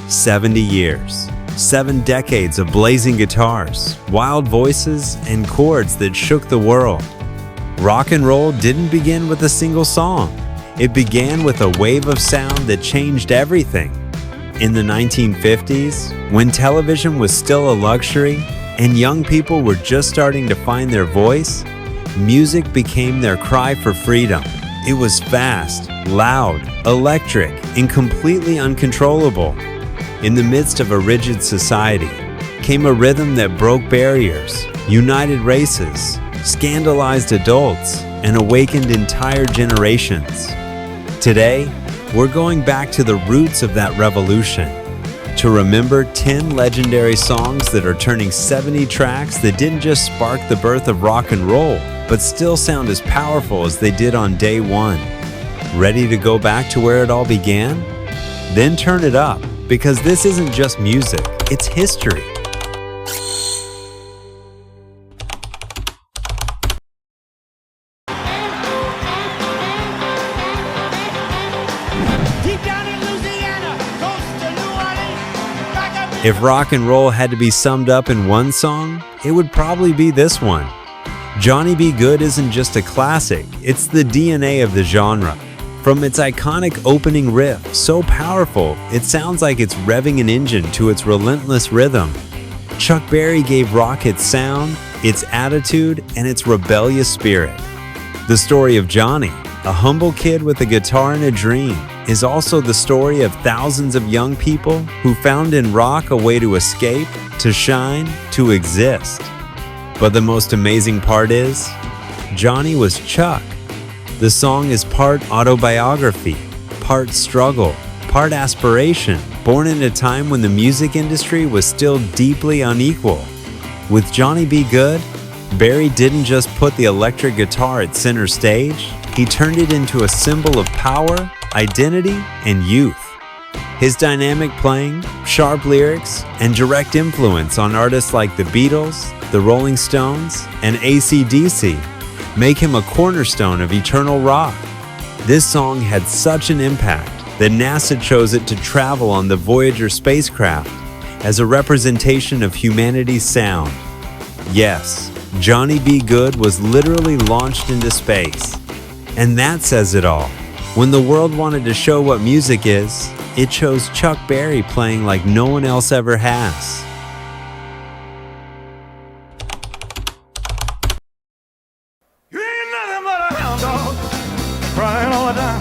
70 years. 7 decades of blazing guitars, wild voices, and chords that shook the world. Rock and roll didn't begin with a single song. It began with a wave of sound that changed everything. In the 1950s, when television was still a luxury and young people were just starting to find their voice, music became their cry for freedom. It was fast, loud, electric, and completely uncontrollable. In the midst of a rigid society came a rhythm that broke barriers, united races, scandalized adults, and awakened entire generations. Today, we're going back to the roots of that revolution, to remember 10 legendary songs that are turning 70 tracks that didn't just spark the birth of rock and roll, but still sound as powerful as they did on day one. Ready to go back to where it all began? Then turn it up, because this isn't just music, it's history. If rock and roll had to be summed up in one song, it would probably be this one. Johnny B. Goode isn't just a classic, it's the DNA of the genre. From its iconic opening riff, so powerful, it sounds like it's revving an engine to its relentless rhythm. Chuck Berry gave rock its sound, its attitude, and its rebellious spirit. The story of Johnny, a humble kid with a guitar and a dream, is also the story of thousands of young people who found in rock a way to escape, to shine, to exist. But the most amazing part is, Johnny was Chuck. The song is part autobiography, part struggle, part aspiration, born in a time when the music industry was still deeply unequal. With Johnny B. Goode, Berry didn't just put the electric guitar at center stage, he turned it into a symbol of power, identity, and youth. His dynamic playing, sharp lyrics, and direct influence on artists like the Beatles, the Rolling Stones, and AC/DC make him a cornerstone of eternal rock. This song had such an impact that NASA chose it to travel on the Voyager spacecraft as a representation of humanity's sound. Yes, Johnny B. Goode was literally launched into space. And that says it all. When the world wanted to show what music is, it chose Chuck Berry playing like no one else ever has. You ain't nothing but a hound dog, crying all the time.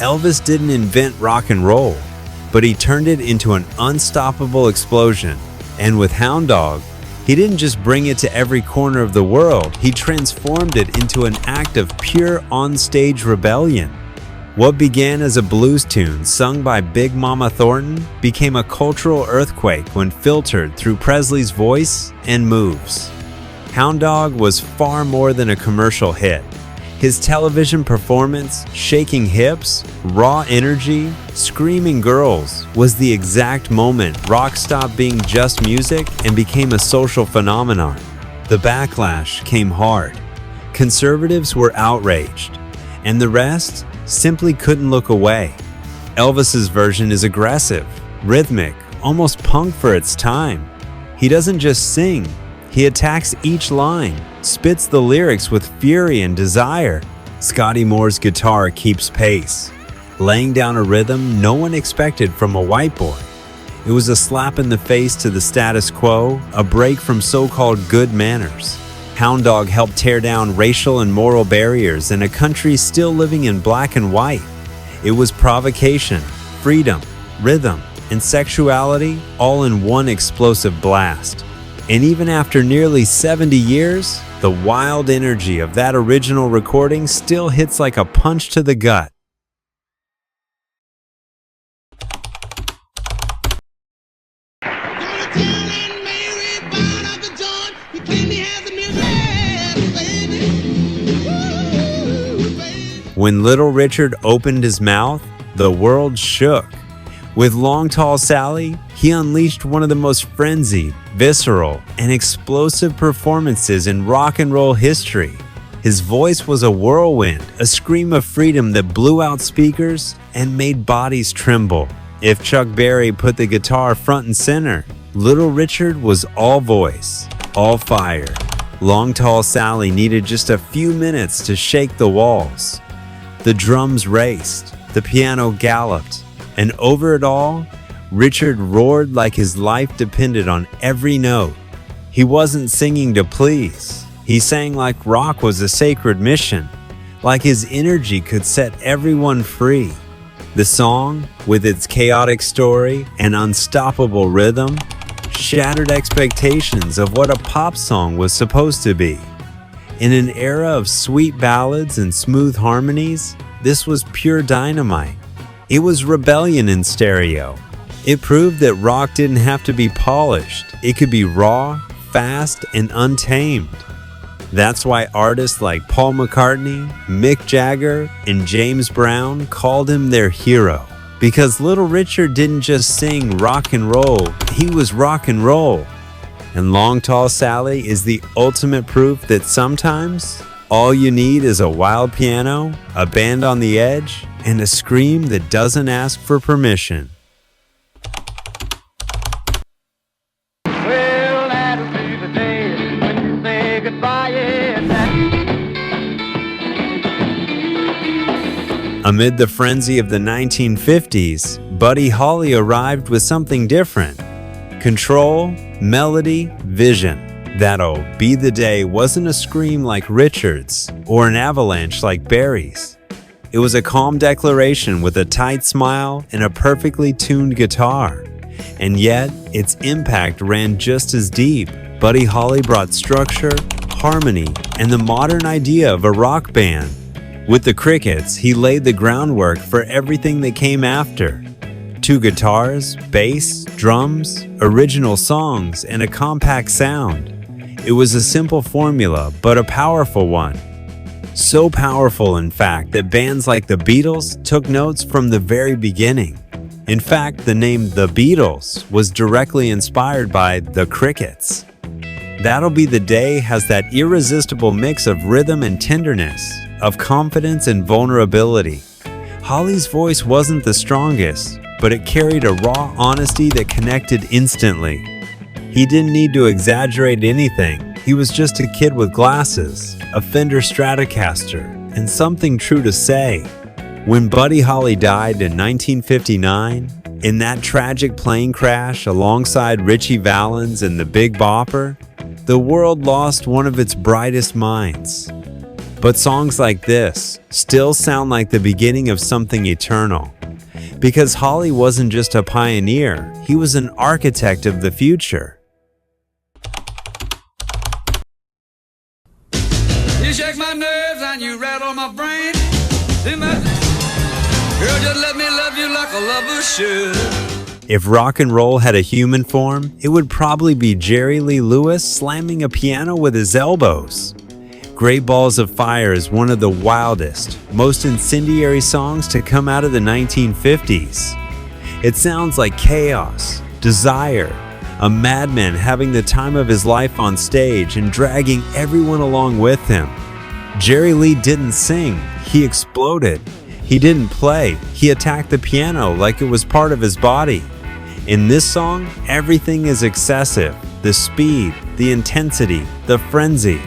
Elvis didn't invent rock and roll, but he turned it into an unstoppable explosion. And with Hound Dog, he didn't just bring it to every corner of the world, he transformed it into an act of pure on-stage rebellion. What began as a blues tune sung by Big Mama Thornton became a cultural earthquake when filtered through Presley's voice and moves. Hound Dog was far more than a commercial hit. His television performance, shaking hips, raw energy, screaming girls, was the exact moment rock stopped being just music and became a social phenomenon. The backlash came hard. Conservatives were outraged, and the rest simply couldn't look away. Elvis's version is aggressive, rhythmic, almost punk for its time. He doesn't just sing, he attacks each line, spits the lyrics with fury and desire. Scotty Moore's guitar keeps pace, laying down a rhythm no one expected from a white boy. It was a slap in the face to the status quo, a break from so-called good manners. Hound Dog helped tear down racial and moral barriers in a country still living in black and white. It was provocation, freedom, rhythm, and sexuality all in one explosive blast. And even after nearly 70 years, the wild energy of that original recording still hits like a punch to the gut. When Little Richard opened his mouth, the world shook. With Long Tall Sally, he unleashed one of the most frenzied, visceral, and explosive performances in rock and roll history. His voice was a whirlwind, a scream of freedom that blew out speakers and made bodies tremble. If Chuck Berry put the guitar front and center, Little Richard was all voice, all fire. Long Tall Sally needed just a few minutes to shake the walls. The drums raced, the piano galloped, and over it all, Richard roared like his life depended on every note. He wasn't singing to please. He sang like rock was a sacred mission, like his energy could set everyone free. The song, with its chaotic story and unstoppable rhythm, shattered expectations of what a pop song was supposed to be. In an era of sweet ballads and smooth harmonies, this was pure dynamite. It was rebellion in stereo. It proved that rock didn't have to be polished. It could be raw, fast, and untamed. That's why artists like Paul McCartney, Mick Jagger, and James Brown called him their hero. Because Little Richard didn't just sing rock and roll, he was rock and roll. And Long Tall Sally is the ultimate proof that sometimes all you need is a wild piano, a band on the edge, and a scream that doesn't ask for permission. Well, that'll be the day when you say goodbye. Amid the frenzy of the 1950s, Buddy Holly arrived with something different. Control, melody, vision. That'll Be the Day wasn't a scream like Richard's or an avalanche like Berry's. It was a calm declaration with a tight smile and a perfectly tuned guitar. And yet, its impact ran just as deep. Buddy Holly brought structure, harmony, and the modern idea of a rock band. With the Crickets, he laid the groundwork for everything that came after. 2 guitars, bass, drums, original songs, and a compact sound. It was a simple formula, but a powerful one. So powerful, in fact, that bands like the Beatles took notes from the very beginning. In fact, the name The Beatles was directly inspired by the Crickets. That'll Be the Day has that irresistible mix of rhythm and tenderness, of confidence and vulnerability. Holly's voice wasn't the strongest, but it carried a raw honesty that connected instantly. He didn't need to exaggerate anything. He was just a kid with glasses, a Fender Stratocaster, and something true to say. When Buddy Holly died in 1959, in that tragic plane crash alongside Ritchie Valens and the Big Bopper, the world lost one of its brightest minds. But songs like this still sound like the beginning of something eternal. Because Holly wasn't just a pioneer, he was an architect of the future. You shake my nerves and you rattle my brain. Girl, just let me love you like a lover should. If rock and roll had a human form, it would probably be Jerry Lee Lewis slamming a piano with his elbows. Great Balls of Fire is one of the wildest, most incendiary songs to come out of the 1950s. It sounds like chaos, desire, a madman having the time of his life on stage and dragging everyone along with him. Jerry Lee didn't sing, he exploded. He didn't play, he attacked the piano like it was part of his body. In this song, everything is excessive, the speed, the intensity, the frenzy.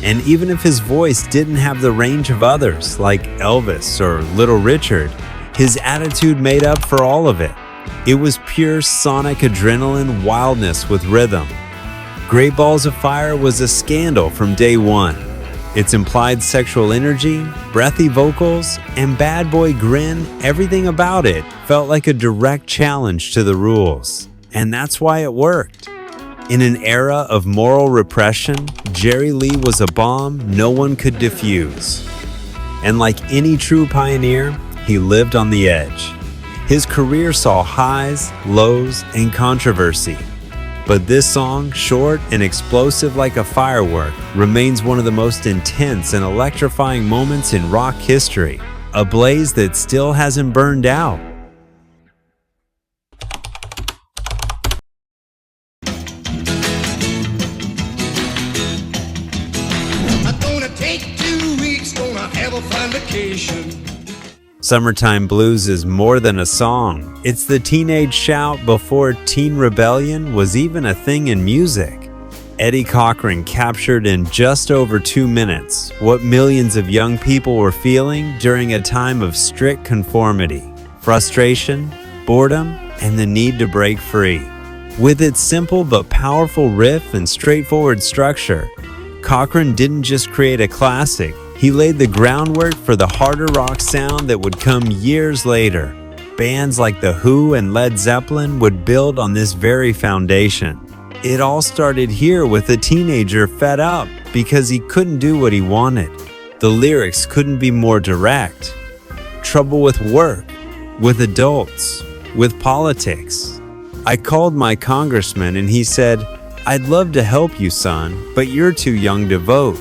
And even if his voice didn't have the range of others, like Elvis or Little Richard, his attitude made up for all of it. It was pure sonic adrenaline wildness with rhythm. Great Balls of Fire was a scandal from day one. Its implied sexual energy, breathy vocals, and bad boy grin, everything about it felt like a direct challenge to the rules. And that's why it worked. In an era of moral repression, Jerry Lee was a bomb no one could defuse. And like any true pioneer, he lived on the edge. His career saw highs, lows, and controversy. But this song, short and explosive like a firework, remains one of the most intense and electrifying moments in rock history, a blaze that still hasn't burned out. I'm gonna take Summertime Blues is more than a song. It's the teenage shout before teen rebellion was even a thing in music. Eddie Cochran captured in just over 2 minutes what millions of young people were feeling during a time of strict conformity, frustration, boredom, and the need to break free. With its simple but powerful riff and straightforward structure, Cochran didn't just create a classic, he laid the groundwork for the harder rock sound that would come years later. Bands like The Who and Led Zeppelin would build on this very foundation. It all started here with a teenager fed up because he couldn't do what he wanted. The lyrics couldn't be more direct. Trouble with work, with adults, with politics. I called my congressman and he said, "I'd love to help you, son, but you're too young to vote."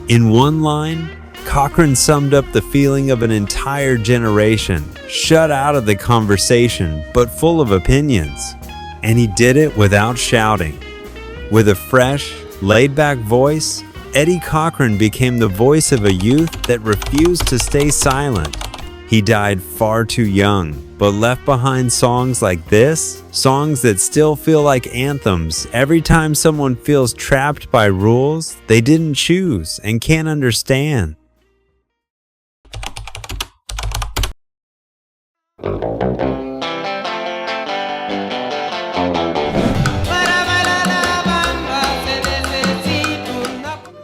In one line, Cochran summed up the feeling of an entire generation, shut out of the conversation but full of opinions. And he did it without shouting. With a fresh, laid-back voice, Eddie Cochran became the voice of a youth that refused to stay silent. He died far too young, but left behind songs like this, songs that still feel like anthems every time someone feels trapped by rules they didn't choose and can't understand.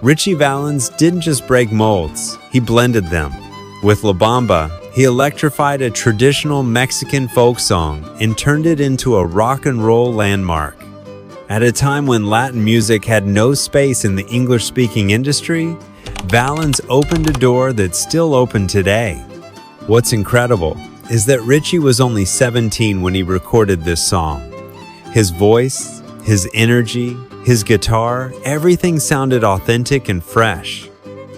Ritchie Valens didn't just break molds, he blended them. With La Bamba, he electrified a traditional Mexican folk song and turned it into a rock and roll landmark. At a time when Latin music had no space in the English-speaking industry, Valens opened a door that's still open today. What's incredible is that Ritchie was only 17 when he recorded this song. His voice, his energy, his guitar, everything sounded authentic and fresh.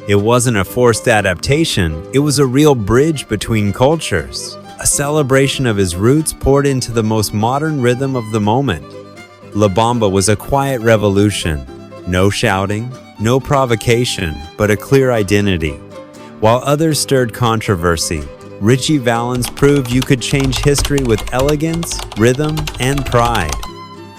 It wasn't a forced adaptation, it was a real bridge between cultures, a celebration of his roots poured into the most modern rhythm of the moment. La Bamba was a quiet revolution, no shouting, no provocation, but a clear identity. While others stirred controversy, Ritchie Valens proved you could change history with elegance, rhythm, and pride.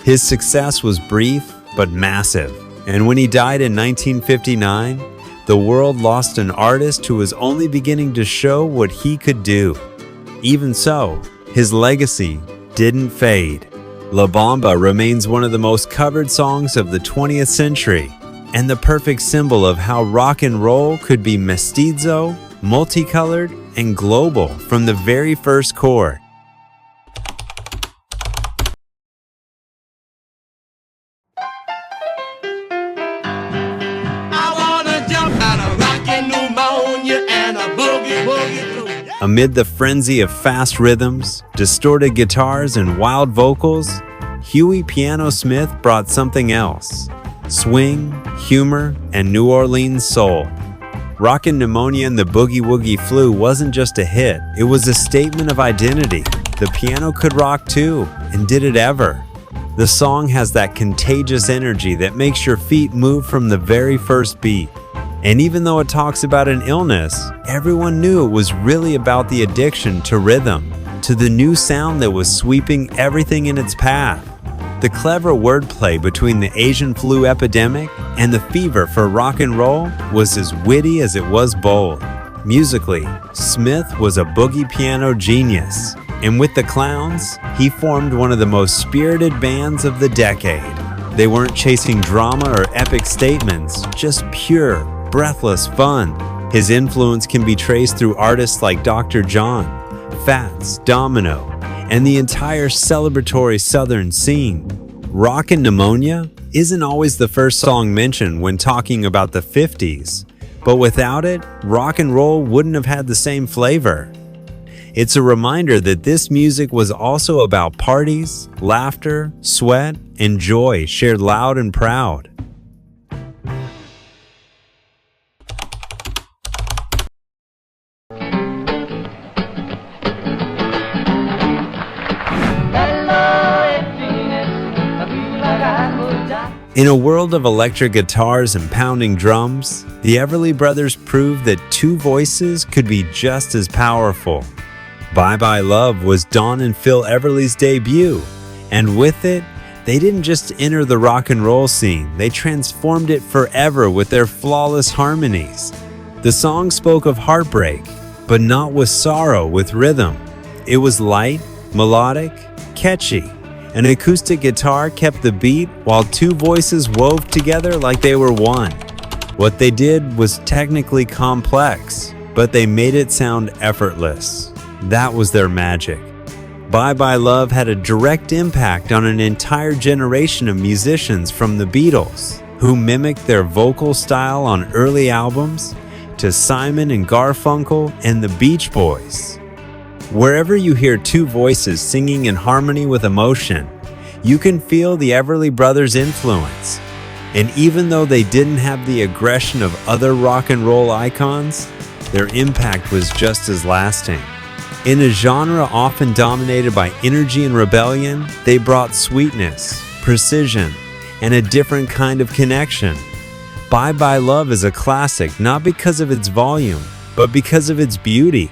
His success was brief but massive, and when he died in 1959, the world lost an artist who was only beginning to show what he could do. Even so, his legacy didn't fade. La Bamba remains one of the most covered songs of the 20th century, and the perfect symbol of how rock and roll could be mestizo, multicolored, and global from the very first chord. Amid the frenzy of fast rhythms, distorted guitars, and wild vocals, Huey Piano Smith brought something else: swing, humor, and New Orleans soul. Rockin' Pneumonia and the Boogie Woogie Flu wasn't just a hit, it was a statement of identity. The piano could rock too, and did it ever. The song has that contagious energy that makes your feet move from the very first beat. And even though it talks about an illness, everyone knew it was really about the addiction to rhythm, to the new sound that was sweeping everything in its path. The clever wordplay between the Asian flu epidemic and the fever for rock and roll was as witty as it was bold. Musically, Smith was a boogie piano genius, and with the Clowns, he formed one of the most spirited bands of the decade. They weren't chasing drama or epic statements, just pure, breathless fun. His influence can be traced through artists like Dr. John, Fats, Domino, and the entire celebratory Southern scene. Rockin' Pneumonia isn't always the first song mentioned when talking about the 50s, but without it, rock and roll wouldn't have had the same flavor. It's a reminder that this music was also about parties, laughter, sweat, and joy shared loud and proud. In a world of electric guitars and pounding drums, the Everly Brothers proved that two voices could be just as powerful. Bye Bye Love was Dawn and Phil Everly's debut, and with it, they didn't just enter the rock and roll scene, they transformed it forever with their flawless harmonies. The song spoke of heartbreak, but not with sorrow, with rhythm. It was light, melodic, catchy. An acoustic guitar kept the beat while two voices wove together like they were one. What they did was technically complex, but they made it sound effortless. That was their magic. Bye Bye Love had a direct impact on an entire generation of musicians, from the Beatles, who mimicked their vocal style on early albums, to Simon and Garfunkel and the Beach Boys. Wherever you hear two voices singing in harmony with emotion, you can feel the Everly Brothers' influence. And even though they didn't have the aggression of other rock and roll icons, their impact was just as lasting. In a genre often dominated by energy and rebellion, they brought sweetness, precision, and a different kind of connection. Bye Bye Love is a classic not because of its volume, but because of its beauty.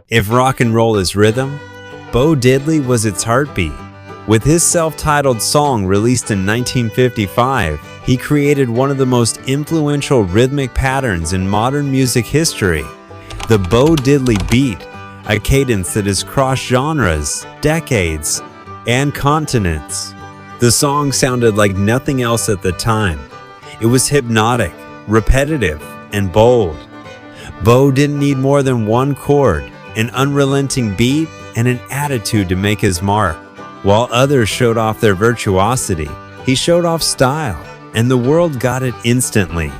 If rock and roll is rhythm, Bo Diddley was its heartbeat. With his self-titled song released in 1955, he created one of the most influential rhythmic patterns in modern music history, the Bo Diddley beat, a cadence that has crossed genres, decades, and continents. The song sounded like nothing else at the time. It was hypnotic, repetitive, and bold. Bo didn't need more than one chord, an unrelenting beat, and an attitude to make his mark. While others showed off their virtuosity, he showed off style, and the world got it instantly.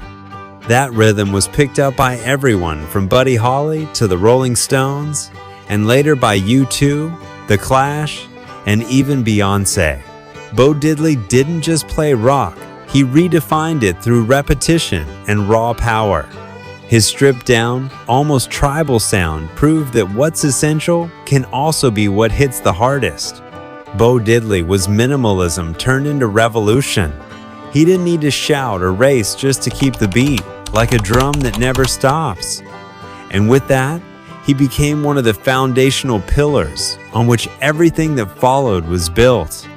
That rhythm was picked up by everyone from Buddy Holly to the Rolling Stones, and later by U2, The Clash, and even Beyoncé. Bo Diddley didn't just play rock, he redefined it through repetition and raw power. His stripped-down, almost tribal sound proved that what's essential can also be what hits the hardest. Bo Diddley was minimalism turned into revolution. He didn't need to shout or race just to keep the beat, like a drum that never stops. And with that, he became one of the foundational pillars on which everything that followed was built.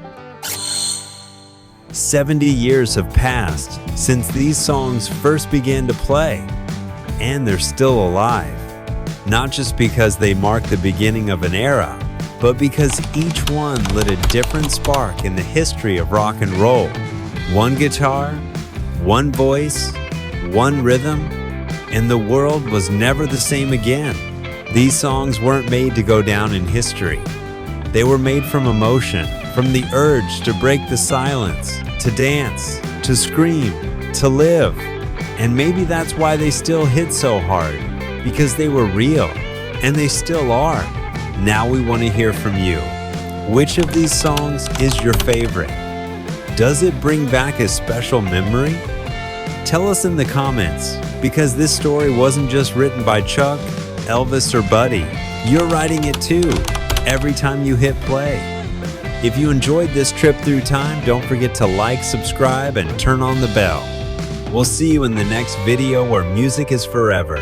70 years have passed since these songs first began to play, and they're still alive. Not just because they mark the beginning of an era, but because each one lit a different spark in the history of rock and roll. One guitar, one voice, one rhythm, and the world was never the same again. These songs weren't made to go down in history. They were made from emotion, from the urge to break the silence, to dance, to scream, to live. And maybe that's why they still hit so hard, because they were real, and they still are. Now we want to hear from you. Which of these songs is your favorite? Does it bring back a special memory? Tell us in the comments, because this story wasn't just written by Chuck, Elvis, or Buddy. You're writing it too, every time you hit play. If you enjoyed this trip through time, don't forget to like, subscribe, and turn on the bell. We'll see you in the next video where music is forever.